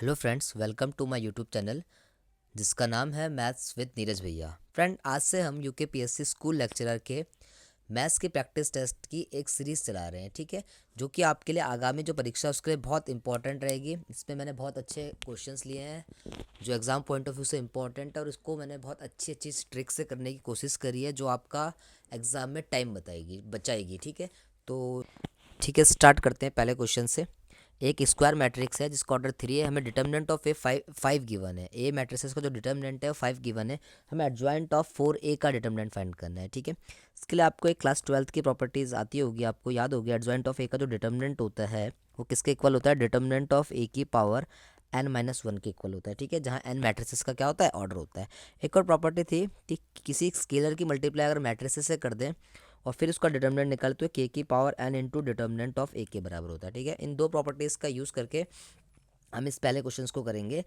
Hello friends, welcome to my YouTube channel जिसका नाम है मैथ्स विद नीरज भैया। फ्रेंड, आज से हम यूके पीएससी स्कूल लेक्चरर के मैथ्स के प्रैक्टिस टेस्ट की एक सीरीज़ चला रहे हैं, ठीक है। जो कि आपके लिए आगामी जो परीक्षा है उसके लिए बहुत इंपॉर्टेंट रहेगी। इसमें मैंने बहुत अच्छे क्वेश्चंस लिए हैं जो एग्ज़ाम पॉइंट ऑफ व्यू से इंपॉर्टेंट है, और इसको मैंने बहुत अच्छी अच्छी ट्रिक से करने की कोशिश करी है जो आपका एग्ज़ाम में टाइम बचाएगी, ठीक है। तो ठीक है, स्टार्ट करते हैं पहले क्वेश्चन से। एक स्क्वायर मैट्रिक्स है जिसका ऑर्डर 3 है, हमें determinant of A five given है। ए मैट्रिक्स का जो डिटर्मिनेंट है वो 5 गिवन है, हमें एडजॉइंट ऑफ 4 ए का डिटर्मिनेंट फाइंड करना है, ठीक है। इसके लिए आपको एक क्लास 12th की प्रॉपर्टीज़ आती होगी, आपको याद होगी। एडजॉइंट ऑफ ए का जो डिटर्मिनेंट होता है वो किसके इक्वल होता है? डिटर्मिनेंट ऑफ ए की पावर n-1 के इक्वल होता है, ठीक है। जहाँ n मैट्रिसेस का क्या होता है? ऑर्डर होता है। एक और प्रॉपर्टी थी कि किसी स्केलर की मल्टीप्लाई अगर मैट्रिसेस से कर दें और फिर उसका डिटर्मिनेंट निकाले तो के की power n into determinant of A के बराबर होता है, ठीक है। इन दो प्रॉपर्टीज़ का यूज़ करके हम इस पहले क्वेश्चन को करेंगे।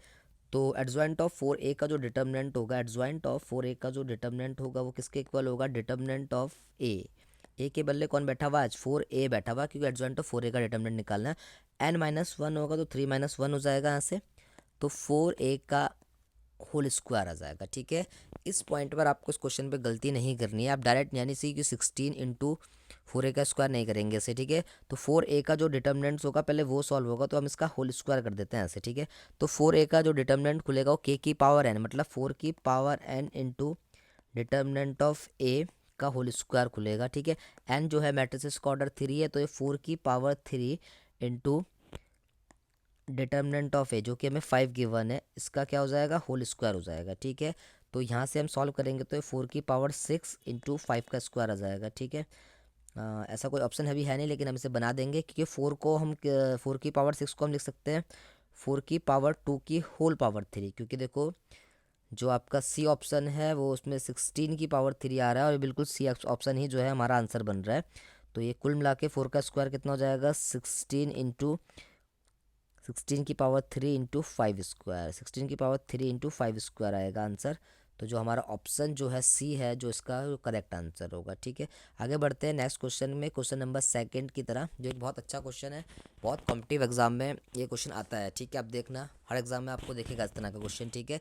तो एडजॉइंट ऑफ 4 ए का जो डिटर्मिनेंट होगा, एडजॉइंट ऑफ 4 ए का जो डिटर्मिनेंट होगा वो किसके इक्वल होगा? डिटर्मिनेंट ऑफ ए के बदले कौन बैठा हुआ? आज 4 ए बैठा हुआ, क्योंकि एडजॉइंट ऑफ 4 ए का डिटर्मिनेंट निकालना है। n-1 होगा तो 3-1 हो जाएगा यहाँ से, तो 4 ए का होल स्क्वायर आ जाएगा, ठीक है। इस पॉइंट पर आपको इस क्वेश्चन पे गलती नहीं करनी है। आप डायरेक्ट यानी सी कि 16 इंटू 4 ए का स्क्वायर नहीं करेंगे ऐसे, ठीक है। तो 4 ए का जो डिटर्मिनेंट्स होगा पहले वो सॉल्व होगा, तो हम इसका होल स्क्वायर कर देते हैं ऐसे, ठीक है। तो 4 ए का जो डिटर्मिनेंट खुलेगा वो के की पावर एन, मतलब 4 की power N into determinant of A का होल स्क्वायर खुलेगा, ठीक है। एन जो है मैट्रिसेस का ऑर्डर 3 है, तो ये 4 की पावर 3 इंटू डिटर्मिनेंट ऑफ ए जो कि हमें 5 गिवन है, इसका क्या हो जाएगा? होल स्क्वायर हो जाएगा, ठीक है। तो यहाँ से हम सॉल्व करेंगे तो ये 4 की पावर 6 इंटू 5 का स्क्वायर आ जाएगा, ठीक है। ऐसा कोई ऑप्शन अभी है नहीं, लेकिन हम इसे बना देंगे क्योंकि 4 की पावर 6 को हम लिख सकते हैं 4 की पावर 2 की होल पावर 3, क्योंकि देखो जो आपका सी ऑप्शन है वो उसमें 16 की पावर 3 आ रहा है, और बिल्कुल सी ऑप्शन ही जो है हमारा आंसर बन रहा है। तो ये कुल मिला के 4 का स्क्वायर कितना हो जाएगा? 16 की पावर 3 इंटू 5 स्क्वायर, 16 की पावर 3 इंटू 5 स्क्वायर आएगा आंसर। तो जो हमारा ऑप्शन जो है सी है जो इसका करेक्ट आंसर होगा, ठीक है। आगे बढ़ते हैं नेक्स्ट क्वेश्चन में, क्वेश्चन नंबर सेकंड की तरह, जो एक बहुत अच्छा क्वेश्चन है। बहुत कॉम्पिटिटिव एग्जाम में ये क्वेश्चन आता है, ठीक है। आप देखना हर एग्जाम में आपको देखेगा इस तरह का क्वेश्चन, ठीक है।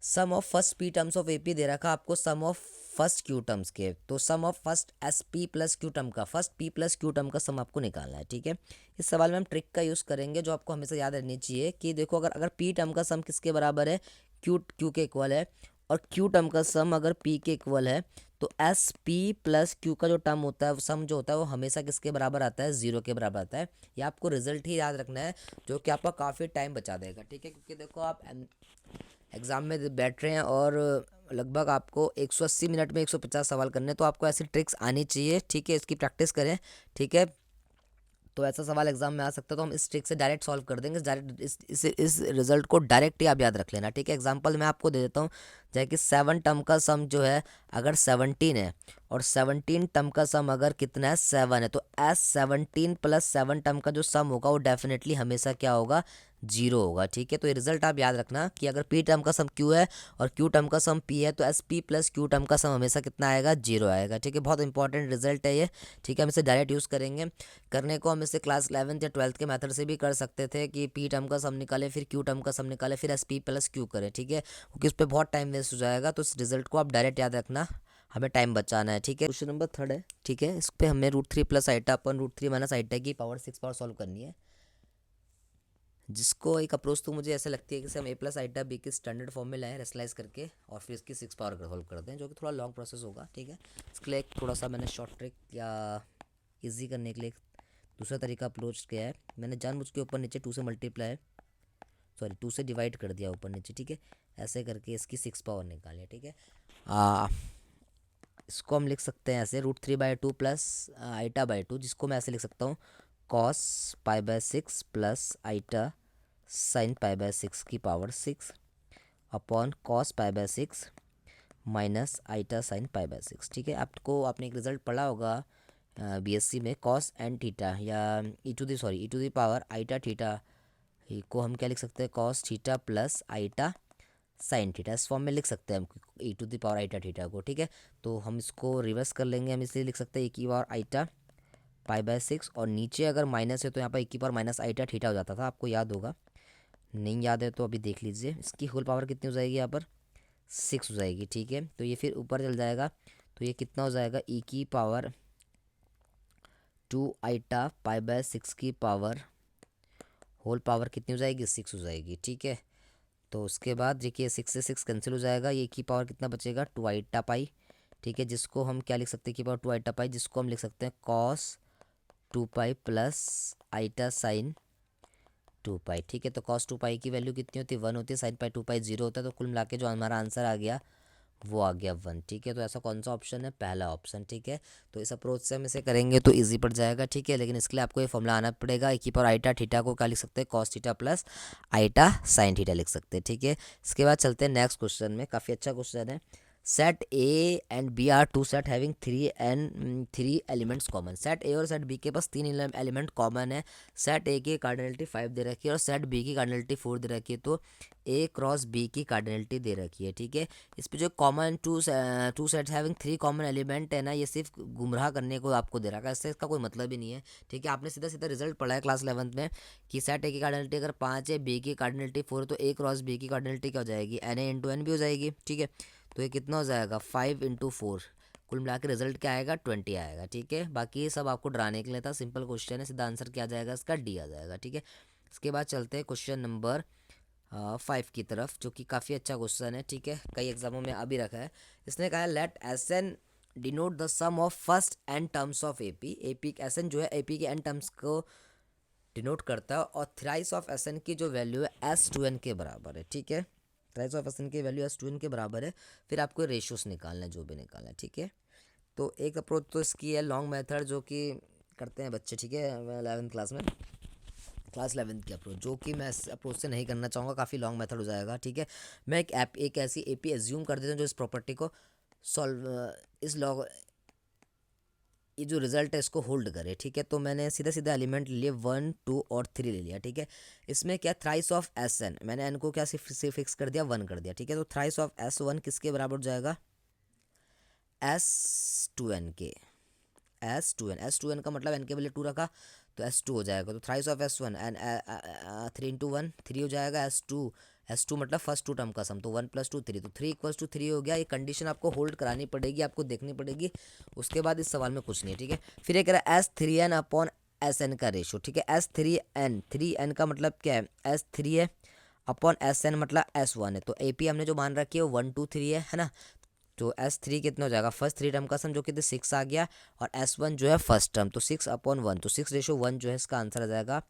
Sum of first P terms of AP दे रखा आपको, sum of first Q terms के, तो sum of first S P plus Q term का, first P plus Q term का सम आपको निकालना है, ठीक है। इस सवाल में हम ट्रिक का यूज़ करेंगे जो आपको हमेशा याद रहनी चाहिए कि देखो अगर अगर पी टर्म का सम किसके बराबर है? क्यू के इक्वल है, और क्यू टर्म का सम अगर पी के इक्वल है, तो एस पी प्लस क्यू का जो टर्म होता है सम जो होता है वो हमेशा किसके बराबर आता है? 0 के बराबर आता है। ये आपको रिजल्ट ही याद रखना है, जो कि आपका काफ़ी टाइम बचा देगा, ठीक है। क्योंकि देखो आप एग्ज़ाम में बैठ रहे हैं और लगभग आपको 180 मिनट में 150 सवाल करने हैं, तो आपको ऐसी ट्रिक्स आनी चाहिए, ठीक है। इसकी प्रैक्टिस करें, ठीक है। तो ऐसा सवाल एग्जाम में आ सकता है, तो हम इस ट्रिक से डायरेक्ट सॉल्व कर देंगे। डायरेक्ट इस रिजल्ट को डायरेक्ट ही आप याद रख लेना, ठीक है। एग्जांपल मैं आपको दे देता हूँ, जैसे कि 7 टर्म का सम जो है अगर 17 है, और 17 टर्म का सम अगर कितना है? 7 है, तो S17 प्लस 7 टर्म का जो सम होगा वो डेफिनेटली हमेशा क्या होगा? 0 होगा, ठीक है। तो ये रिजल्ट आप याद रखना कि अगर पी टर्म का सम क्यू है और क्यू टर्म का सम पी है, तो S P plus Q term का सम हमेशा कितना आएगा? 0 आएगा, ठीक है। बहुत इंपॉर्टेंट रिजल्ट है ये, ठीक है। हम इसे डायरेक्ट यूज़ करेंगे। करने को हम इसे क्लास 11th या 12th के मेथड से भी कर सकते थे कि पी टर्म का सम निकाले, फिर क्यू टर्म का सम निकाले, फिर एस पी प्लस क्यू करें, ठीक है। क्योंकि उस पर बहुत टाइम वेस्ट हो जाएगा, तो इस रिजल्ट को आप डायरेक्ट याद रखना, हमें टाइम बचाना है, ठीक है। क्वेश्चन नंबर थर्ड है, ठीक है। इस पर हमें √3 प्लस आइटा अपन √3 माइनस आइटा की पावर 6 पावर सॉल्व करनी है, जिसको एक अप्रोच तो मुझे ऐसा लगती है कि हम ए प्लस आइटा बी के स्टैंडर्ड फॉर्म में लाएँ रेसलाइज करके, और फिर इसकी 6 पावर सॉल्व कर दें, जो कि थोड़ा लॉन्ग प्रोसेस होगा, ठीक है। इसके लिए एक थोड़ा सा मैंने शॉर्ट ट्रिक या ईजी करने के लिए दूसरा तरीका अप्रोच किया है। मैंने जानबूझ के ऊपर नीचे 2 से मल्टीप्लाई, सॉरी 2 से डिवाइड कर दिया ऊपर नीचे, ठीक है। ऐसे करके इसकी 6 पावर निकालिए, ठीक है। इसको हम लिख सकते हैं ऐसे √3/2 प्लस आइटा/2, जिसको मैं ऐसे लिख सकता हूँ कॉस π/6 प्लस आइटा साइन π/6 की power 6 upon cos π/6 minus iota sine π/6, ठीक है। आपने एक रिजल्ट पढ़ा होगा बीएससी में, कॉस एंड थीटा या E to the power iota theta को हम क्या लिख सकते हैं? Cos theta plus iota sine theta, इस फॉर्म में लिख सकते हैं हम E to the power iota theta को, ठीक है। तो हम इसको रिवर्स कर लेंगे, हम इसलिए लिख सकते हैं e की पावर आइटा π/6, और नीचे अगर माइनस है तो यहाँ पर e की पावर माइनस आइटा थीटा हो जाता था, आपको याद होगा। नहीं याद है तो अभी देख लीजिए। इसकी होल पावर कितनी हो जाएगी यहाँ पर, 6 हो जाएगी, ठीक है। तो ये फिर ऊपर चल जाएगा, तो ये कितना हो जाएगा, ई की पावर 2 आइटा पाई बाय 6 की पावर होल पावर कितनी हो जाएगी, 6 हो जाएगी, ठीक है। तो उसके बाद देखिए 6 से 6 कैंसिल हो जाएगा, ये की पावर कितना बचेगा, 2 आइटा पाई, ठीक है। जिसको हम क्या लिख सकते हैं, की पावर 2 आइटा पाई, जिसको हम लिख सकते हैं cos 2 pi plus iota sine 2 pi, ठीक है। तो कॉस 2 पाई की वैल्यू कितनी होती है, 1 होती है, साइन पाई 2 पाई 0 होता है। तो कुल मिला के जो हमारा आंसर आ गया वो आ गया 1, ठीक है। तो ऐसा कौन सा ऑप्शन है, पहला ऑप्शन, ठीक है। तो इस अप्रोच से हम इसे करेंगे तो इजी पड़ जाएगा, ठीक है। लेकिन इसके लिए आपको ये फॉर्मूला आना पड़ेगा, एक ही पर आइटा थीटा को क्या लिख सकते हैं, cos theta plus iota sine theta लिख सकते हैं, ठीक है। इसके बाद चलते हैं नेक्स्ट क्वेश्चन में, काफ़ी अच्छा क्वेश्चन है। Set A and B are two set having 3 elements common. Set A और सेट बी के पास 3 एलिमेंट कॉमन है। सेट ए की कार्डिनलिटी 5 दे रखी है और सेट बी की कार्डिनलिटी 4 दे रखी है। तो ए क्रॉस बी की कार्डिनलिटी दे रखी है, ठीक है। इस पे जो common two sets having 3 common element है ना, ये सिर्फ गुमराह करने को आपको दे रखा है, इससे इसका कोई मतलब ही नहीं है, ठीक है। आपने सीधा सीधा रिजल्ट पढ़ा है क्लास 11th में कि सेट ए की कार्डिनलिटी अगर 5 है, बी की कार्डिनलिटी 4, तो ए क्रॉस बी की कार्डिनलिटी क्या हो जाएगी, एन ए इंटू एन भी हो जाएगी, ठीक है। तो ये कितना हो जाएगा, 5 इंटू 4, कुल मिला के रिजल्ट क्या आएगा, 20 आएगा, ठीक है। बाकी ये सब आपको डराने के लिए था, सिंपल क्वेश्चन है, सीधा आंसर क्या आ जाएगा इसका, डी आ जाएगा, ठीक है। इसके बाद चलते हैं क्वेश्चन नंबर 5 की तरफ, जो कि काफ़ी अच्छा क्वेश्चन है, ठीक है। कई एग्जामों में अभी रखा है। इसने कहा है let S n denote the sum of first n terms of AP. AP S n जो है एपी के एन टर्म्स को डिनोट करता है, और थ्राइस ऑफ एस एन की जो वैल्यू है एस टू एन के बराबर है, ठीक है। थ्राइस ऑफ एस एन की वैल्यू एस टू एन के बराबर है। फिर आपको रेशियोस निकालना है, जो भी निकालना है, ठीक है। तो एक अप्रोच तो इसकी है लॉन्ग मेथड, जो कि करते हैं बच्चे, ठीक है, 11th क्लास में, क्लास 11th की अप्रोच, जो कि मैं इस अप्रोच से नहीं करना चाहूँगा, काफ़ी लॉन्ग मेथड हो जाएगा, ठीक है। मैं एक ऐसी एपी एज्यूम कर देता हूँ जो इस प्रॉपर्टी को सॉल्व, इस लॉग, ये जो रिजल्ट है इसको होल्ड करे, ठीक है। तो मैंने सीधा सीधा एलिमेंट लिए 1 2 और 3 ले लिया, ठीक है। इसमें क्या थ्राइस ऑफ एस एन, मैंने एन को क्या सिर्फ फिक्स कर दिया, 1 कर दिया, ठीक है। तो थ्राइस ऑफ एस वन किसके बराबर हो जाएगा, एस टू एन के, एस टू एन का मतलब एन के वैल्यू 2 रखा तो एस टू हो जाएगा। तो thrice of S one n 3 into 1 3 हो जाएगा, एस टू मतलब फर्स्ट टू टर्म का सम, तो 1 + 2 3, तो 3 = 3 हो गया। ये कंडीशन आपको होल्ड करानी पड़ेगी, आपको देखनी पड़ेगी। उसके बाद इस सवाल में कुछ नहीं है, ठीक है। फिर ये कह रहा है S three n upon S n का रेशो, ठीक है। थ्री एन का मतलब क्या है, एस थ्री है, अपॉन एस एन मतलब एस वन है। तो ए पी हमने जो मान रखी है वो 1 2 3 है ना। तो एस थ्री कितना हो जाएगा, फर्स्ट 3 टर्म का सम जो कि 6 आ गया, और एस वन जो है फर्स्ट टर्म, तो 6/1, तो 6:1 जो है इसका आंसर आ जाएगा,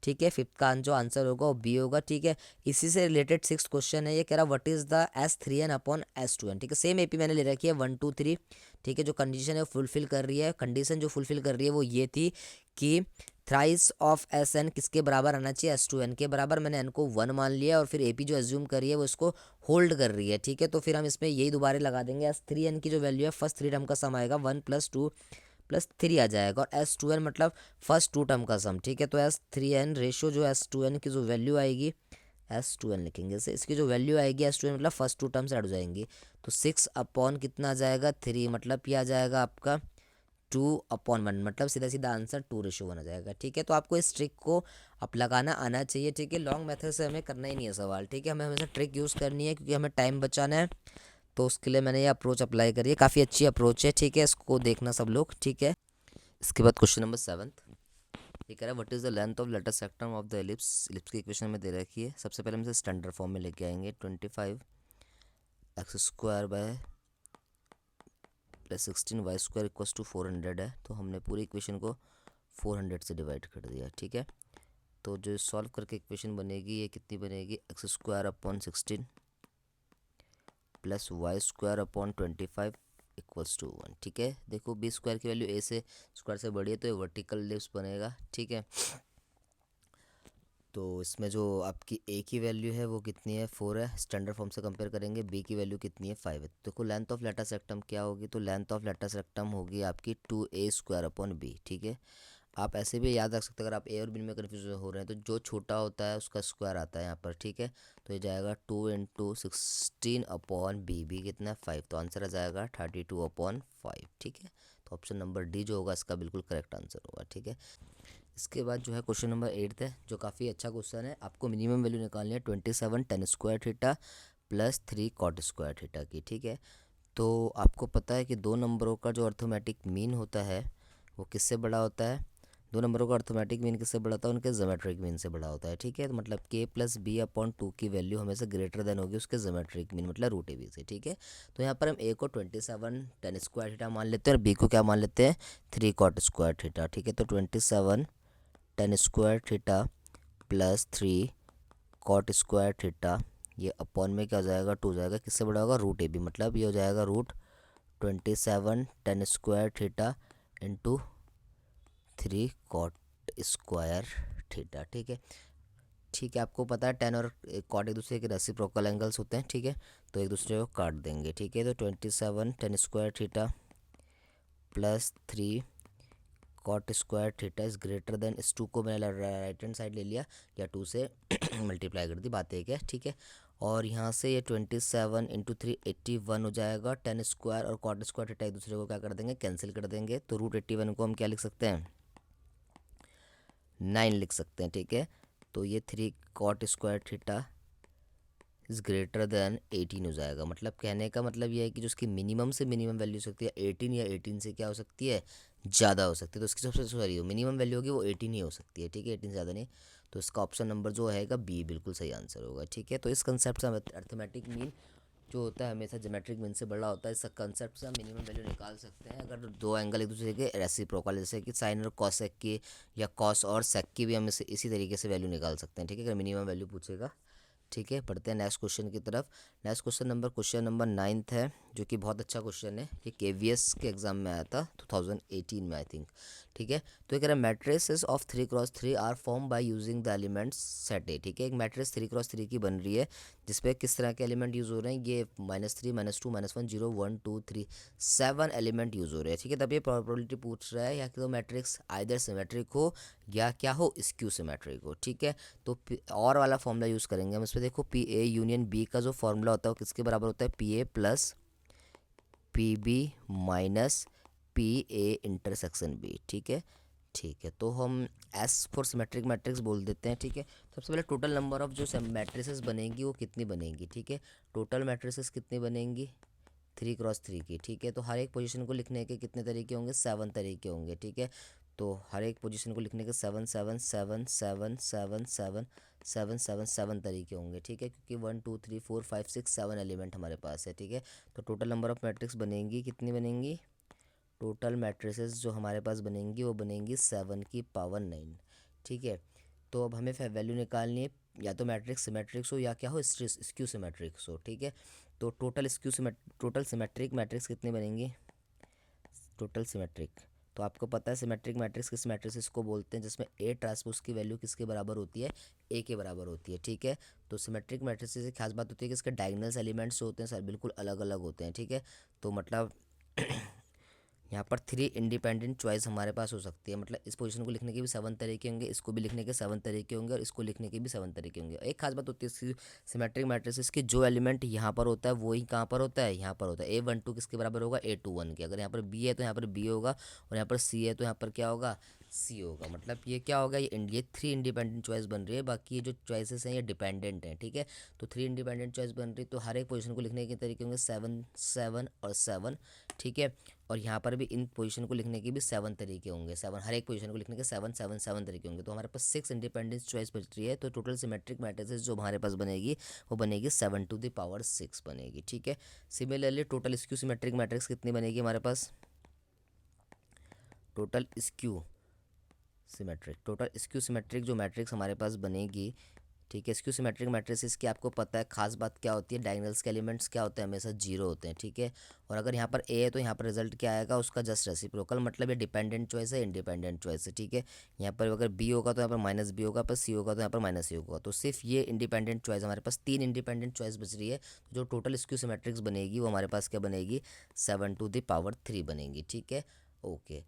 ठीक है। फिफ्थ का जो आंसर होगा वो बी होगा, ठीक है। इसी से रिलेटेड 6th क्वेश्चन है, ये कह रहा what is the S three n upon S two n, ठीक है। सेम एपी मैंने ले रखी है 1 2 3, ठीक है। जो कंडीशन है फुलफिल कर रही है, कंडीशन जो फुलफिल कर रही है वो ये थी कि थ्राइस ऑफ एस एन किसके बराबर आना चाहिए, एस टू एन के बराबर। मैंने एन को 1 मान लिया, और फिर एपी जो एज्यूम कर रही है वो इसको होल्ड कर रही है, ठीक है। तो फिर हम इसमें यही दोबारा लगा देंगे, एस थ्री एन की जो वैल्यू है फर्स्ट 3 टर्म का सम आएगा, 1 + 2 + 3 आ जाएगा, और एस टू एन मतलब फर्स्ट 2 टर्म का सम, ठीक है। तो एस थ्री एन रेशो जो एस टू एन की जो वैल्यू आएगी, एस टू एन लिखेंगे इसे, इसकी जो वैल्यू आएगी एस टू एन मतलब फर्स्ट 2 टर्म से ऐड हो जाएंगी। तो 6 कितना आ जाएगा, 3, मतलब ये आ जाएगा आपका 2/1, मतलब सीधा सीधा आंसर 2:1 आ जाएगा, ठीक है। तो आपको इस ट्रिक को अब लगाना आना चाहिए, ठीक है। लॉन्ग मेथड से हमें करना ही नहीं है सवाल, ठीक है। हमें हमेशा ट्रिक यूज़ करनी है, क्योंकि हमें टाइम बचाना है। तो उसके लिए मैंने ये अप्रोच अप्लाई करी है, काफ़ी अच्छी अप्रोच है, ठीक है। इसको देखना सब लोग, ठीक है। इसके बाद क्वेश्चन नंबर 7, ये कह रहा है what is the length of letter सेक्टम of the ellipse. Ellipse की इक्वेशन में दे रखी है। सबसे पहले हम इसे स्टैंडर्ड फॉर्म में लेके आएंगे, 25x² + 16y² = 400 है। तो हमने पूरी इक्वेशन को 400 से डिवाइड कर दिया, ठीक है। तो जो सॉल्व करके इक्वेशन बनेगी ये कितनी बनेगी, x² / 16 + y² / 25 = 1, ठीक है। देखो b² की वैल्यू a से स्क्वायर से बड़ी है, तो ये वर्टिकल एलिप्स बनेगा, ठीक है। तो इसमें जो आपकी a की वैल्यू है वो कितनी है, 4 है। स्टैंडर्ड फॉर्म से कंपेयर करेंगे, b की वैल्यू कितनी है, 5 है। देखो लेंथ ऑफ लेटर सेक्टम क्या होगी, तो लेंथ ऑफ लेटर सेक्टम होगी आपकी 2a² / b, ठीक है। आप ऐसे भी याद रख सकते हैं, अगर आप ए और बी में कन्फ्यूज हो रहे हैं तो जो छोटा होता है उसका स्क्वायर आता है यहाँ पर, ठीक है। तो ये जाएगा 2 × 16/b, बी कितना है 5, तो आंसर आ जाएगा 32/5, ठीक है। तो ऑप्शन नंबर डी जो होगा इसका बिल्कुल करेक्ट आंसर होगा, ठीक है। इसके बाद जो है क्वेश्चन नंबर 8 है, जो काफ़ी अच्छा क्वेश्चन है। आपको मिनिमम वैल्यू निकालनी है 27 tan square theta plus 3 cot square theta की, ठीक है। तो आपको पता है कि दो नंबरों का जो अर्थमेटिक मीन होता है वो किससे बड़ा होता है? दो नंबरों का अर्थमेटिक मीन किससे बड़ा होता है? उनके ज्योमेट्रिक मीन से बड़ा होता है, ठीक है। तो मतलब k प्लस बी अपॉन 2 की वैल्यू हमेशा ग्रेटर देन होगी उसके ज्योमेट्रिक मीन मतलब रूट ए बी से, ठीक है। तो यहाँ पर हम a को 27 tan स्क्वायर थीटा मान लेते हैं और b को क्या मान लेते हैं? 3 cot स्क्वायर थीटा, ठीक है। तो 27 tan square theta plus 3 cot square theta, ये अपॉन में क्या हो जाएगा? 2 हो जाएगा। किससे बड़ा होगा? रूट ए बी, मतलब ये हो जाएगा root 27 tan square theta into 3 cot square theta, ठीक है। ठीक है, आपको पता है टेन और कॉट एक दूसरे के रेसिप्रोकल एंगल्स होते हैं, ठीक है। तो एक दूसरे को काट देंगे, ठीक है। तो 27 tan square theta plus 3 cot square theta is greater than, इस 2 को मैंने राइट हैंड साइड ले लिया या 2 से मल्टीप्लाई कर दी, बात एक है, ठीक है। और यहाँ से ये 27 इंटू 3 81 हो जाएगा। tan स्क्वायर और cot स्क्वायर थीटा एक दूसरे को क्या कर देंगे? कैंसिल कर देंगे। तो रूट 81 को हम क्या लिख सकते हैं? 9 लिख सकते हैं, ठीक है। तो ये 3 cot square theta is greater than 18 हो जाएगा। मतलब कहने का मतलब ये है कि जो उसकी मिनिमम से मिनिमम वैल्यू हो सकती है 18 या 18 से क्या हो सकती है? ज़्यादा हो सकती है। तो इसकी सबसे सॉरी हो मिनिमम वैल्यू होगी वो 18 ही हो सकती है, ठीक है, 18 से ज़्यादा नहीं। तो इसका ऑप्शन नंबर जो है बी बिल्कुल सही आंसर होगा, ठीक है। तो इस कंसेप्ट से अर्थमेटिक मीन जो होता है हमेशा ज्योमेट्रिक मीन से बड़ा होता है। इस कंसेप्ट से हम मिनिमम वैल्यू निकाल सकते हैं अगर दो एंगल एक दूसरे के रेसिप्रोकल, जैसे कि साइन और कॉसेक की या कॉस और सेक की भी हम इसी तरीके से वैल्यू निकाल सकते हैं, ठीक है, अगर मिनिमम वैल्यू पूछेगा, ठीक है। पढ़ते हैं नेक्स्ट क्वेश्चन की तरफ। नेक्स्ट क्वेश्चन नंबर 9 है, जो कि बहुत अच्छा क्वेश्चन है। ये केवीएस के एग्जाम में आया था 2018 में, आई थिंक, ठीक है। तो ये कह रहा है matrices of 3x3 are form by using the elements set A, ठीक है। एक मैट्रिक्स 3x3 की बन रही है जिसपे किस तरह के एलिमेंट यूज़ हो रहे हैं? ये -3 -2 -1 0 1 2 3 7 एलिमेंट यूज़ हो रहे हैं, ठीक है। तब ये प्रोबेबिलिटी पूछ रहा है या कि तो मैट्रिक्स आइदर सिमेट्रिक हो या क्या हो? स्क्यू सिमेट्रिक हो, ठीक है। तो और वाला फॉर्मूला यूज़ करेंगे हम। इसमें देखो पी ए यूनियन बी का जो फॉर्मूला होता है वो किसके बराबर होता है? P A plus P B minus P A intersection B, ठीक है। ठीक है, तो हम एस फॉर सिमेट्रिक मैट्रिक्स बोल देते हैं, ठीक है। सबसे पहले टोटल नंबर ऑफ जो मैट्रिसेस बनेंगी वो कितनी बनेंगी, ठीक है। टोटल मैट्रिसेस कितनी बनेंगी? 3x3 की, ठीक है। तो हर एक पोजीशन को लिखने के कितने तरीके होंगे? 7 तरीके होंगे, ठीक है। तो हर एक पोजीशन को लिखने के 7 7 7 7 7 7 7 7 7 तरीके होंगे, ठीक है, क्योंकि 1 2 3 4 5 6 7 एलिमेंट हमारे पास है, ठीक है। तो टोटल नंबर ऑफ मैट्रिक्स बनेंगी कितनी बनेंगी? टोटल मैट्रिसेस जो हमारे पास बनेंगी वो बनेंगी 7 की पावर 9, ठीक है। तो अब हमें वैल्यू निकालनी है, या तो मैट्रिक्स सिमेट्रिक्स हो या क्या हो? स्क्यू सिमेट्रिक्स हो, ठीक है। तो टोटल सिमेट्रिक मैट्रिक्स कितनी बनेंगी? टोटल सिमेट्रिक, तो आपको पता है सिमेट्रिक मैट्रिक्स किस मैट्रिक्स को बोलते हैं जिसमें ए ट्रांसपोज की वैल्यू किसके बराबर होती है? ए के बराबर होती है, ठीक है। तो सिमेट्रिक मैट्रिक्स से खास बात होती है कि इसके डायगोनल्स एलिमेंट्स जो होते हैं सर बिल्कुल अलग अलग होते हैं, ठीक है। तो मतलब यहाँ पर 3 इंडिपेंडेंट चॉइस हमारे पास हो सकती है। मतलब इस पोजीशन को लिखने के भी 7 तरीके होंगे, इसको भी लिखने के 7 तरीके होंगे और इसको लिखने के भी 7 तरीके होंगे। एक खास बात होती है इसकी सिमेट्रिक मैट्रिसेस की, जो एलिमेंट यहाँ पर होता है वो ही कहाँ पर होता है? यहाँ पर होता है। A12 किसके बराबर होगा? A21 के। अगर यहाँ पर B है तो यहाँ पर B होगा, और यहाँ पर C है तो यहाँ पर क्या होगा? C होगा। मतलब ये क्या होगा? ये 3 इंडिपेंडेंट चॉइस बन रही है, बाकी ये जो चॉइसेस हैं ये डिपेंडेंट हैं, ठीक है। तो 3 इंडिपेंडेंट चॉइस बन रही है, तो हर एक पोजीशन को लिखने के तरीके होंगे 7 7 और 7, ठीक है। और यहाँ पर भी इन पोजीशन को लिखने के भी 7 तरीके होंगे, 7 हर एक पोजीशन को लिखने के 7 7 7 तरीके होंगे। तो हमारे पास 6 इंडिपेंडेंस चॉइस बच रही है। तो टोटल सिमेट्रिक मैट्रिसेस जो हमारे पास बनेगी वो बनेगी 7 टू द पावर 6 बनेगी, ठीक है। Similarly total skew symmetric matrix कितनी बनेगी हमारे पास? टोटल स्क्यू सिमेट्रिक जो मैट्रिक्स हमारे पास बनेगी, ठीक है। स्क्यू सिमेट्रिक मैट्रिसेस की आपको पता है खास बात क्या होती है? डायगोनल्स के एलिमेंट्स क्या होते हैं? हमेशा 0 होते हैं, ठीक है। और अगर यहाँ पर ए है तो यहाँ पर रिजल्ट क्या आएगा? उसका जस्ट रेसिप्रोकल, मतलब ये डिपेंडेंट चॉइस है, इंडिपेंडेंट चॉइस है, ठीक है। यहाँ पर अगर बी होगा तो यहाँ पर -b होगा, पर सी होगा तो यहाँ पर -c होगा। तो सिर्फ ये इंडिपेंडेंट चॉइस, हमारे पास 3 इंडिपेंडेंट चॉइस बच रही है। जो टोटल स्क्यू सिमेट्रिक्स बनेगी वो हमारे पास क्या बनेगी? 7 टू द पावर 3 बनेगी, ठीक है, ओके।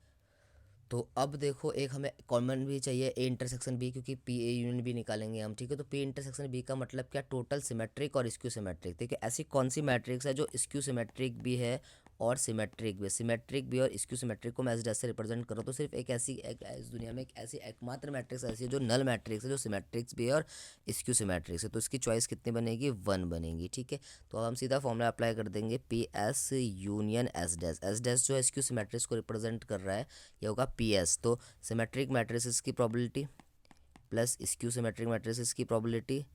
तो अब देखो एक हमें कॉमन भी चाहिए ए इंटरसेक्शन बी, क्योंकि पी ए यूनियन बी निकालेंगे हम, ठीक है। तो पी इंटरसेक्शन बी का मतलब क्या? टोटल सिमेट्रिक और स्क्यू सिमेट्रिक, ठीक है। ऐसी कौन सी मैट्रिक्स है जो स्क्यू सिमेट्रिक भी है और सिमेट्रिक भी और स्क्यू सिमेट्रिक को मैं एस डैश से रिप्रेजेंट करूँ तो सिर्फ एक ऐसी इस दुनिया में एक ऐसी एकमात्र मैट्रिक्स ऐसी है जो नल मैट्रिक्स है, जो सिमेट्रिक्स भी है और स्क्यू सिमेट्रिक्स है। तो इसकी चॉइस कितनी बनेगी, 1 बनेगी। ठीक है, तो अब हम सीधा फॉर्मूला अप्लाई कर देंगे, P S union S dash. S dash जो है स्क्यू सिमेट्रिक्स को रिप्रेजेंट कर रहा है, ये होगा पी एस। तो सिमेट्रिक मैट्रिक्स की probability plus skew symmetric matrix की प्रोबेबिलिटी,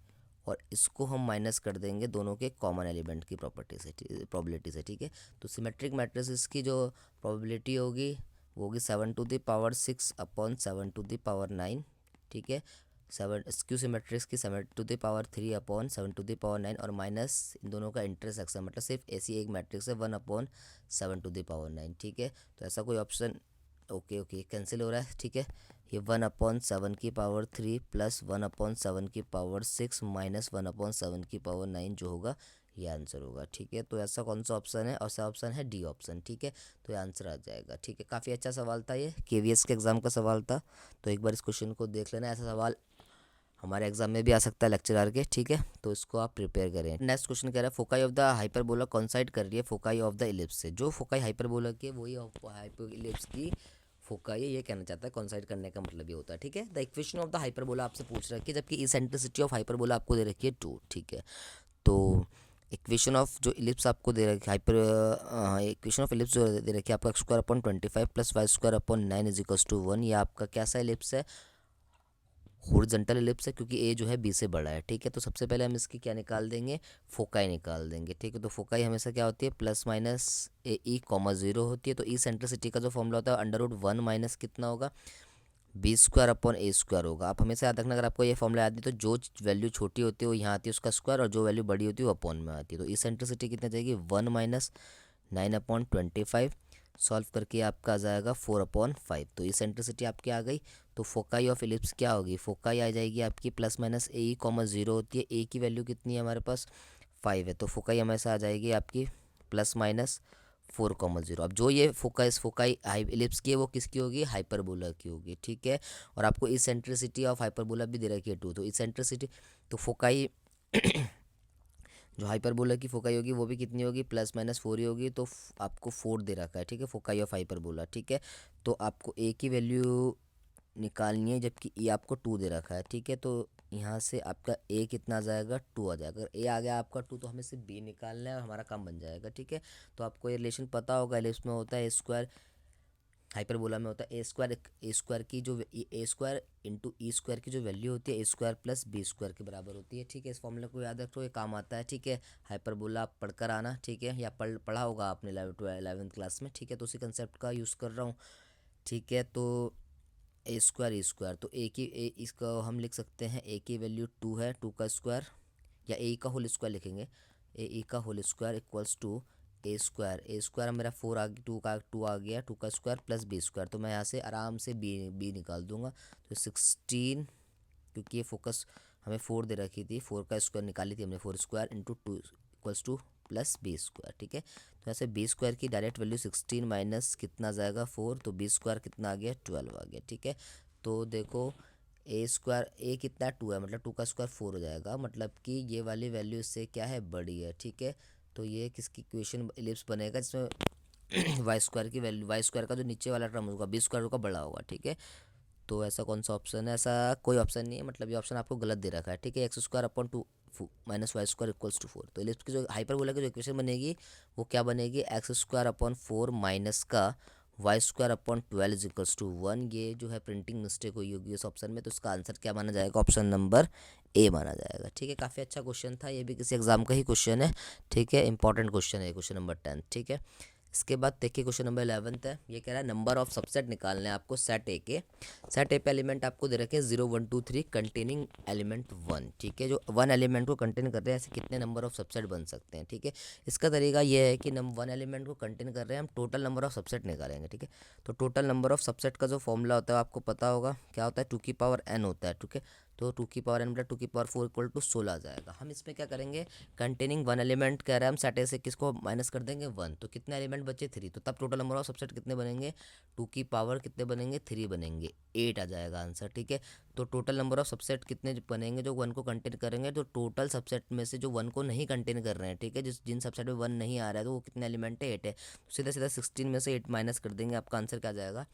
और इसको हम माइनस कर देंगे दोनों के कॉमन एलिमेंट की प्रोबेबिलिटी से। ठीक है, तो सिमेट्रिक मैट्रिसेस की जो प्रोबेबिलिटी होगी वो होगी 7⁻6/7⁻9। ठीक है, 7 स्क्यू सिमेट्रिक्स की 7⁻3/7⁻9, और माइनस इन दोनों का इंटरसेक्शन, मतलब सिर्फ ऐसी एक मैट्रिक्स है 1/7⁹। ठीक है, तो ऐसा कोई ऑप्शन, ओके कैंसिल हो रहा है। ठीक है, ये 1/7⁻³ प्लस 1/7⁻6 माइनस 1/7⁻9 जो होगा ये आंसर होगा। ठीक है, तो ऐसा कौन सा ऑप्शन है, ऐसा ऑप्शन है डी ऑप्शन। ठीक है, तो ये आंसर आ जाएगा। ठीक है, काफ़ी अच्छा सवाल था, ये केवीएस के एग्ज़ाम का सवाल था, तो एक बार इस क्वेश्चन को देख लेना। ऐसा सवाल हमारे एग्जाम में भी आ सकता है लेक्चरर के। ठीक है, तो इसको आप प्रिपेयर करें। नेक्स्ट क्वेश्चन कह रहा है फोकाई ऑफ द हाइपरबोला कॉन्साइड कर रही है फोकाई ऑफ द इलिप्स से। जो फोकाई हाइपरबोला की है वही हाइपर इलिप्स की फोकाई है, ये कहना चाहता है। कॉन्साइड करने का मतलब ये होता है। ठीक है, the equation of the hyperbola आपसे पूछ रखी है, जबकि इसेंट्रिसिटी ऑफ हाइपरबोला आपको दे रखी है 2। ठीक है, तो इक्वेशन ऑफ जो इलिप्स आपको दे रखी है इक्वेशन ऑफ इलिप्स जो दे रखी है आपका x² / 25 प्लस y² / 9 = 1। ये आपका कैसा इलिप्स है, हॉरिजॉन्टल इलिप्स है, क्योंकि ए जो है बी से बड़ा है। ठीक है, तो सबसे पहले हम इसकी क्या निकाल देंगे, फोकाई निकाल देंगे। ठीक है, तो फोकाई हमेशा क्या होती है, ±AE, 0 होती है। तो ई सेंट्रिसिटी का जो फॉर्मूला होता है √1 माइनस कितना होगा, B² / A² होगा। आप हमेशा याद रखना, अगर आपको ये फॉर्मूला याद नहीं तो जो वैल्यू छोटी होती है वो यहाँ आती है उसका स्क्वायर, और जो वैल्यू बड़ी होती है वो अपॉन में आती है। तो ई सेंट्रिसिटी कितना जाएगी, 1 - 9/25। सॉल्व करके आपका आ जाएगा 4/5। तो इसेंट्रिसिटी आपकी आ गई। तो फोकाई ऑफ इलिप्स क्या होगी, फोकाई आ जाएगी आपकी ±AE, 0 होती है। ए की वैल्यू कितनी है हमारे पास, 5 है, तो फोकाई हमेशा आ जाएगी आपकी ±4,0। अब जो ये फोकाई इलिप्स की है वो किसकी होगी, हाइपरबोला की होगी। ठीक है, और आपको इसेंट्रिसिटी ऑफ हाइपरबोला भी दे रखी है 2। तो इसेंट्रिसिटी, तो फोकाई जो हाइपरबोला की फोकाई होगी वो भी कितनी होगी, ±4 ही होगी। तो आपको 4 दे रखा है। ठीक है, फोकाई ऑफ हाइपरबोला। ठीक है, तो आपको ए की वैल्यू निकालनी है, जबकि ए आपको 2 दे रखा है। ठीक है, तो यहाँ से आपका ए कितना आ जाएगा, 2 आ जाएगा। अगर ए आ गया आपका 2 तो हमें सिर्फ बी निकालना है और हमारा काम बन जाएगा। ठीक है, तो आपको ये रिलेशन पता होगा, इसमें होता है A², हाइपरबोला में होता है A² की जो A² इंटू E² की जो वैल्यू होती है A² + B² के बराबर होती है। ठीक है, इस फॉर्मूले को याद रखो, ये काम आता है। ठीक है, हाइपरबोला आप पढ़कर आना। ठीक है, या पढ़ा होगा आपने 11वीं क्लास में। ठीक है, तो उसी कंसेप्ट का यूज़ कर रहा हूँ। ठीक है, तो A² तो इसका हम लिख सकते हैं, ए की वैल्यू 2 है, 2 का स्क्वायर, या ए का होल स्क्वायर लिखेंगे, ए का whole square equals to A² मेरा 4 आ गया, 2 आ गया, 2 का स्क्वायर प्लस B²। तो मैं यहाँ से आराम से बी निकाल दूंगा। तो 16, क्योंकि ये फोकस हमें 4 दे रखी थी, 4 का स्क्वायर निकाली थी हमने, 4² into 2 equals two plus B²। ठीक है, तो ऐसे B² की डायरेक्ट वैल्यू 16 माइनस कितना जाएगा 4, तो B² कितना आ गया, 12 आ गया। ठीक है, तो देखो A कितना 2 है, मतलब 2 का स्क्वायर 4 हो जाएगा, मतलब कि ये वाली वैल्यू इससे क्या है, बड़ी है। ठीक है, तो ये किसकी इक्वेशन इलिप्स बनेगा जिसमें y² की वैल्यू, y² का जो नीचे वाला टर्म होगा B² का बड़ा होगा। ठीक है, तो ऐसा कौन सा ऑप्शन है, ऐसा कोई ऑप्शन नहीं है, मतलब ये ऑप्शन आपको गलत दे रखा है। ठीक है, x² / 2 minus y² equals to 4। तो इलिप्स की जो हाइपरबोला की जो इक्वेशन बनेगी वो क्या बनेगी, x² / 4 माइनस का y² / 12 इक्वल्स टू 1। ये जो है प्रिंटिंग मिस्टेक हुई होगी इस ऑप्शन में, तो इसका आंसर क्या माना जाएगा, ऑप्शन नंबर ए माना जाएगा। ठीक है, काफ़ी अच्छा क्वेश्चन था, ये भी किसी एग्जाम का ही क्वेश्चन है। ठीक है, इंपॉर्टेंट क्वेश्चन है क्वेश्चन नंबर 10। ठीक है, इसके बाद देखिए क्वेश्चन नंबर 11 है। ये कह रहा है नंबर ऑफ सबसेट निकालने हैं आपको सेट ए के। सेट ए पे एलिमेंट आपको दे रखे हैं 0 1 2 3 कंटेनिंग एलिमेंट 1। ठीक है, जो 1 एलिमेंट को कंटेन कर रहे हैं, ऐसे कितने नंबर ऑफ सबसेट बन सकते हैं। ठीक है, इसका तरीका ये है कि 1 एलिमेंट को कंटेन कर रहे हैं, हम टोटल नंबर ऑफ सबसेट निकालेंगे। ठीक है, तो टोटल नंबर ऑफ सबसेट का जो फॉर्मूला होता है आपको पता होगा क्या होता है, 2 की पावर n होता है। ठीक है, तो 2^n/2^4 इक्वल टू 16 आ जाएगा। हम इसमें क्या करेंगे, कंटेनिंग वन एलिमेंट कह रहा है, हम सेट ए से किसको माइनस कर देंगे 1, तो कितने एलिमेंट बचे 3, तो तब टोटल नंबर ऑफ सबसेट कितने बनेंगे, 2 कितने बनेंगे 3 बनेंगे, 8 आ जाएगा आंसर। ठीक है, तो टोटल नंबर ऑफ सबसेट कितने बनेंगे जो 1 को कंटेन करेंगे, तो टोटल सबसेट में से जो 1 को नहीं कंटेन कर रहे हैं, ठीक है, जिन सबसेट में 1 नहीं आ रहा है तो वो कितने एलिमेंट है 8 है, तो सीधा सीधा 16 में से 8 माइनस कर देंगे, आपका आंसर क्या आ जाएगा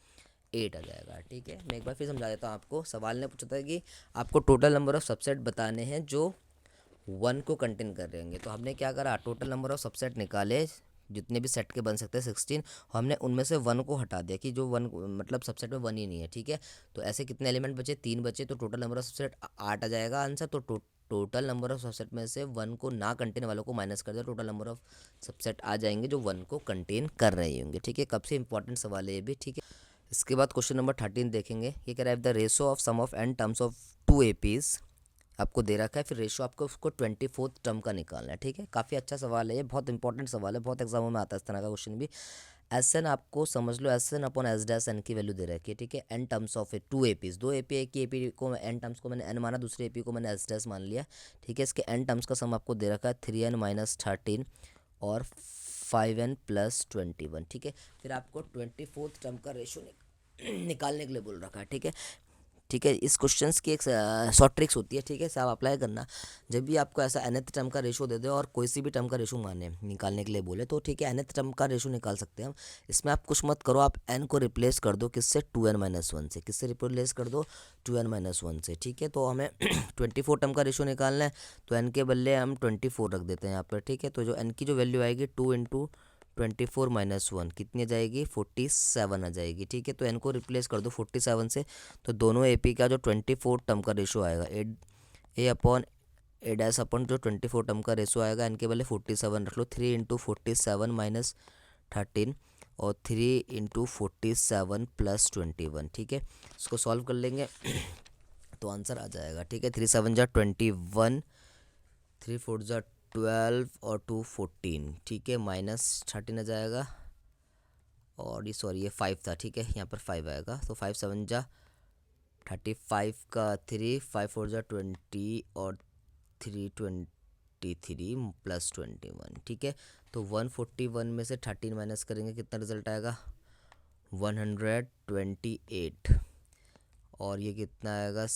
8 आ जाएगा। ठीक है, मैं एक बार फिर समझा देता हूँ आपको। सवाल ने पूछा था कि आपको टोटल नंबर ऑफ सबसेट बताने हैं जो 1 को कंटेन कर रहे होंगे, तो हमने क्या करा, टोटल नंबर ऑफ सबसेट निकाले जितने भी सेट के बन सकते हैं 16, हमने उनमें से 1 को हटा दिया कि जो 1 मतलब सबसेट में 1 ही नहीं है। ठीक है, तो ऐसे कितने एलिमेंट बचे, 3 बचे, तो टोटल नंबर ऑफ सबसेट 8 आ जाएगा आंसर। तो टोटल नंबर ऑफ सबसेट में से 1 को ना कंटेन वालों को माइनस कर दिया, टोटल नंबर ऑफ सबसेट आ जाएंगे जो 1 को कंटेन कर रहे होंगे। ठीक है, कब से इंपॉर्टेंट सवाल है ये भी। ठीक है, इसके बाद क्वेश्चन नंबर 13 देखेंगे। ये कह रहा है the ratio of sum of n terms of 2 APs आपको दे रखा है, फिर रेशो आपको उसको 24th टर्म का निकालना है। ठीक है, काफ़ी अच्छा सवाल है ये, बहुत इंपॉर्टेंट सवाल है, बहुत एग्जामों में आता है इस तरह का क्वेश्चन भी। एस एन आपको समझ लो, S N upon S dash N की वैल्यू दे रखी है। ठीक है, N terms of A 2 APs, 2 AP, एक की AP को एन टर्म्स को मैंने एन माना, दूसरे AP को मैंने एस डैश मान लिया। ठीक है, इसके एन टर्म्स का सम आपको दे रखा है 3n माइनस 13 और 5n प्लस 21। ठीक है, फिर आपको 24th टर्म का रेशो निकालने के लिए बोल रखा है। ठीक है, ठीक है, इस क्वेश्चंस की एक शॉर्ट ट्रिक्स होती है। ठीक है, सब अप्लाई करना, जब भी आपको ऐसा nth टर्म का रेशो दे दे और कोई सी भी टर्म का रेशो माने निकालने के लिए बोले, तो ठीक है nth टर्म का रेशो निकाल सकते हैं हम। इसमें आप कुछ मत करो, आप n को रिप्लेस कर दो किससे, 2n-1 से। किससे रिप्लेस कर दो, 2n-1 से। ठीक है, तो हमें 24 टर्म का रेशो निकालना है, तो n के बदले हम 24 रख देते हैं यहाँ पर। ठीक है, तो जो n की जो वैल्यू आएगी 2 × 24 - 1 कितनी आ जाएगी, 47 आ जाएगी। ठीक है, तो n को रिप्लेस कर दो 47 से, तो दोनों AP का जो 24 टर्म का रेशो आएगा, ए अपॉन ए डैश अपॉन जो 24 टर्म का रेशो आएगा, n के बदले 47 रख लो, 3 × 47 - 13 और 3 × 47 प्लस 21। ठीक है, इसको सॉल्व कर लेंगे तो आंसर आ जाएगा। ठीक है, 3 7 जा 21, 3 4 जा 12 और 2 14। ठीक है, माइनस 13 आ जाएगा, और ये सॉरी ये 5 था। ठीक है, यहाँ पर 5 आएगा, तो 5 7 जा 35 का 3, 5 4 जा 20 और 3 23 प्लस 21। ठीक है, तो 141 में से 13 माइनस करेंगे, कितना रिजल्ट आएगा 128, और ये कितना आएगा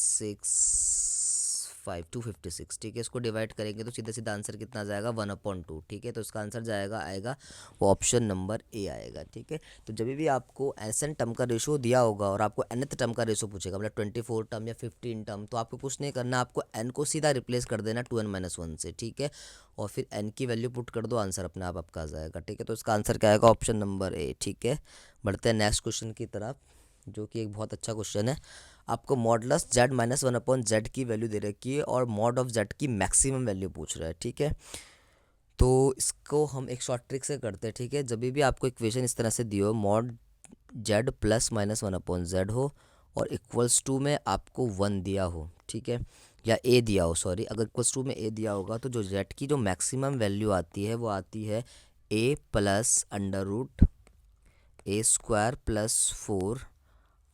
256। ठीक है, इसको डिवाइड करेंगे तो सीधा सीधा आंसर कितना आ जाएगा 1/2। ठीक है, तो इसका आंसर आएगा वो ऑप्शन नंबर ए आएगा। ठीक है, तो जब भी आपको एन टर्म का रेशो दिया होगा और आपको nth टर्म का रेशो पूछेगा, मतलब 24 टर्म या 15 टर्म, तो आपको कुछ नहीं करना, आपको n को सीधा रिप्लेस कर देना 2n-1 से। ठीक है, और फिर n की वैल्यू पुट कर दो, आंसर अपने आप आपका आ जाएगा। ठीक है, तो इसका आंसर क्या आएगा, ऑप्शन नंबर ए। ठीक है, बढ़ते हैं नेक्स्ट क्वेश्चन की तरफ, जो कि एक बहुत अच्छा क्वेश्चन है। आपको मॉडलस z-1/z की वैल्यू दे रखी है और मॉड ऑफ z की मैक्सिमम वैल्यू पूछ रहा है। ठीक है, तो इसको हम एक शॉर्ट ट्रिक से करते हैं। ठीक है, जब भी आपको इक्वेशन इस तरह से दी हो, मॉड z +-1/z हो और इक्वल्स टू में आपको 1 दिया हो, ठीक है, या a दिया हो, सॉरी, अगर इक्वल्स टू में a दिया होगा तो जो z की जो मैक्सिमम वैल्यू आती है वो आती है a + √a²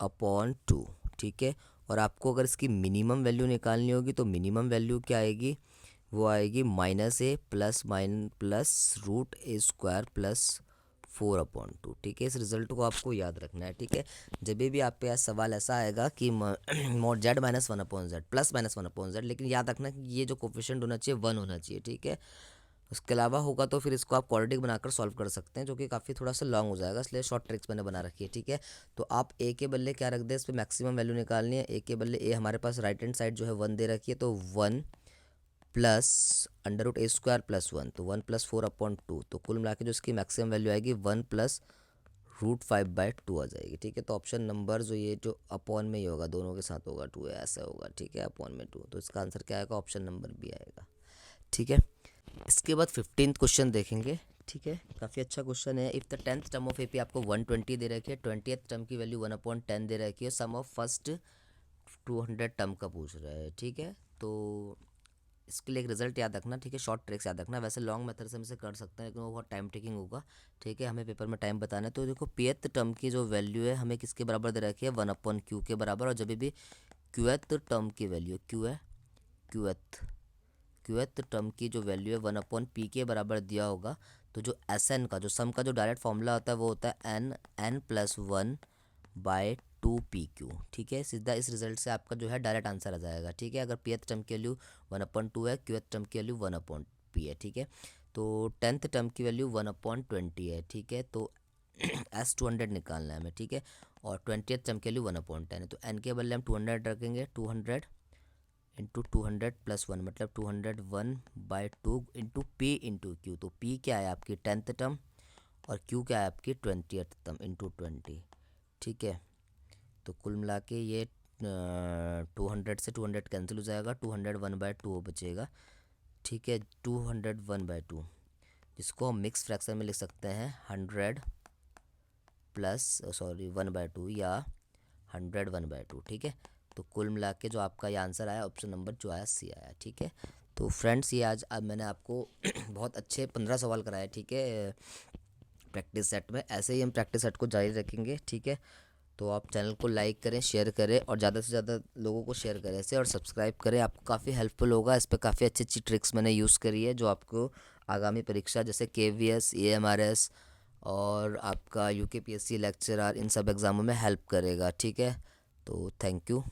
+ 4/2। ठीक है, और आपको अगर इसकी मिनिमम वैल्यू निकालनी होगी तो मिनिमम वैल्यू क्या आएगी, वो आएगी -a + √a² + 4/2। ठीक है, इस रिजल्ट को आपको याद रखना है। ठीक है, जब भी आप पे सवाल ऐसा आएगा कि मॉड z-1/z +-1/z, लेकिन याद रखना कि ये जो कोफिशिएंट होना चाहिए 1 होना चाहिए। ठीक है, उसके अलावा होगा तो फिर इसको आप क्वाड्रेटिक बनाकर सॉल्व कर सकते हैं, जो कि काफ़ी थोड़ा सा लॉन्ग हो जाएगा, इसलिए शॉर्ट ट्रिक्स मैंने बना रखी है। ठीक है, तो आप ए के बदले क्या रख दें, इस पर मैक्सिमम वैल्यू निकालनी है। ए के बदले ए हमारे पास राइट हैंड साइड जो है 1 दे रखी है, तो 1 + √a² + 1, तो 1 + 4/2, तो कुल मिला के जो इसकी मैक्सिमम वैल्यू आएगी 1 + √5/2 आ जाएगी। ठीक है, तो ऑप्शन नंबर जो ये जो अपॉन में ही होगा, दोनों के साथ होगा 2, ऐसा होगा। ठीक है, अपॉन में 2, तो इसका आंसर क्या आएगा, ऑप्शन नंबर बी आएगा। ठीक है, इसके बाद 15th क्वेश्चन देखेंगे। ठीक है, काफ़ी अच्छा क्वेश्चन है। If the 10th term of AP आपको 120 दे रखी है, 20th टर्म की वैल्यू 1/10 दे रखी है, सम ऑफ फर्स्ट 200 टर्म का पूछ रहा है। ठीक है, तो इसके लिए एक रिजल्ट याद रखना। ठीक है, शॉर्ट ट्रिक्स याद रखना, वैसे लॉन्ग मेथड से हम इसे कर सकते हैं लेकिन वो बहुत टाइम टेकिंग होगा। ठीक है, हमें पेपर में टाइम बताना है। तो देखो pth टर्म की जो वैल्यू है हमें किसके बराबर दे रखी है, 1/q के बराबर, और जब भी क्यूएथ टर्म की वैल्यू क्यूएथ टर्म की जो वैल्यू है 1/p के बराबर दिया होगा। तो जो एस एन का जो सम का जो डायरेक्ट फॉर्मूला होता है वो होता है n+1/2pq। ठीक है, सीधा इस रिजल्ट से आपका जो है डायरेक्ट आंसर आ जाएगा। ठीक है, अगर pth टर्म की वैल्यू 1/2 है, क्यूएथ टर्म की वैल्यू 1/p है। ठीक है, तो 10th टर्म की वैल्यू 1/20 है। ठीक है, तो एस 200 निकालना है हमें। ठीक है, और 20th टर्म के लिए 1/10 है। तो एन के बदले हम 200 रखेंगे, 200 इंटू 200 + 1 मतलब 201/2 इंटू पी इंटू क्यू। तो पी क्या है आपकी 10th टर्म और क्यू क्या है आपकी 20th टर्म इंटू 20। ठीक है, तो कुल मिला के ये 200 से 200 कैंसिल हो जाएगा, 201/2 बचेगा। ठीक है, 201/2 जिसको हम मिक्स फ्रैक्शन में लिख सकते हैं 1/2 या 101/2। ठीक है, तो कुल मिला के जो आपका ये आंसर आया ऑप्शन नंबर जो आया सी आया। ठीक है, तो फ्रेंड्स ये आज अब मैंने आपको बहुत अच्छे 15 सवाल कराए। ठीक है, प्रैक्टिस सेट में ऐसे ही हम प्रैक्टिस सेट को जारी रखेंगे। ठीक है, तो आप चैनल को लाइक करें, शेयर करें और ज़्यादा से ज़्यादा लोगों को शेयर करें ऐसे, और सब्सक्राइब करें। आपको काफ़ी हेल्पफुल होगा। इस पर काफ़ी अच्छी अच्छी ट्रिक्स मैंने यूज़ करी है जो आपको आगामी परीक्षा जैसे KVS, AMRS और आपका UKPSC लेक्चरर इन सब एग्ज़ामों में हेल्प करेगा। ठीक है, तो थैंक यू।